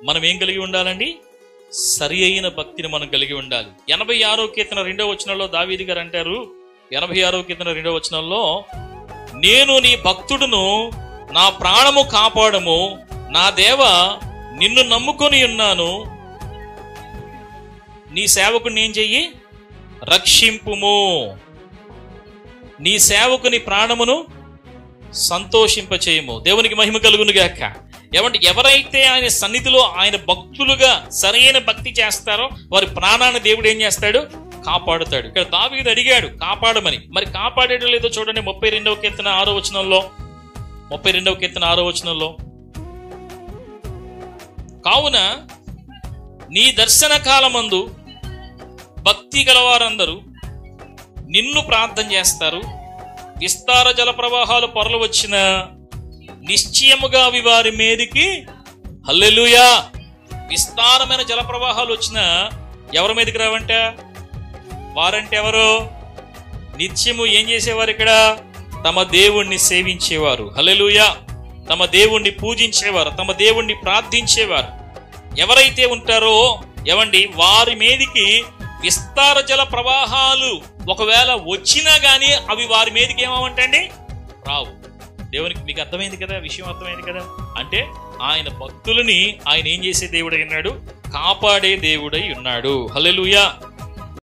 మనం ఏం కలిగి ఉండాలండి? సరి అయిన భక్తిని మనం కలిగి ఉండాలి. 86వ కీర్తన 2వ వచనంలో దావీదు గారు అంటారు, 86వ కీర్తన 2వ వచనంలో, నేను నీ భక్తుడును, నా ప్రాణము కాపాడము, నా దేవ నిన్ను నమ్ముకొని ఉన్నాను, నీ సేవకుని ఏం చెయ్యి? రక్షింపుము, నీ సేవకుని ప్రాణమును సంతోషింపచేయము. దేవునికి మహిమ కలుగును గాక. ఏమంటే ఎవరైతే ఆయన సన్నిధిలో ఆయన భక్తులుగా సరైన భక్తి చేస్తారో వారి ప్రాణాన్ని దేవుడు ఏం చేస్తాడు? కాపాడుతాడు. ఇక్కడ దావీదు అడిగాడు కాపాడమని. మరి కాపాడేయడం లేదో చూడండి 32వ కీర్తన 6వ వచనంలో. 32వ కీర్తన 6వ వచనంలో, కావున నీ దర్శన కాలమందు భక్తి గలవారందరూ నిన్ను ప్రార్థన చేస్తారు. విస్తార జల ప్రవాహాలు పొరలు వచ్చిన నిశ్చయముగా అవి వారి మీదికి హల్లెలూయా. విస్తారమైన జల ప్రవాహాలు వచ్చిన ఎవరి మీదకి రావంట? వారంటే ఎవరు? నిత్యము ఏం చేసేవారు? ఇక్కడ తమ దేవుణ్ణి సేవించేవారు. హల్లెలూయా. తమ దేవుణ్ణి పూజించేవారు, తమ దేవుణ్ణి ప్రార్థించేవారు ఎవరైతే ఉంటారో ఏమండి, వారి మీదికి విస్తార జల ప్రవాహాలు ఒకవేళ వచ్చినా గానీ అవి వారి మీదకి ఏమవంటండి? రావు. దేవునికి మీకు అర్థమైంది కదా, విషయం అర్థమైంది కదా. అంటే ఆయన భక్తులని ఆయన ఏం చేసే దేవుడై ఉన్నాడు? కాపాడే దేవుడై ఉన్నాడు. హల్లెలూయా.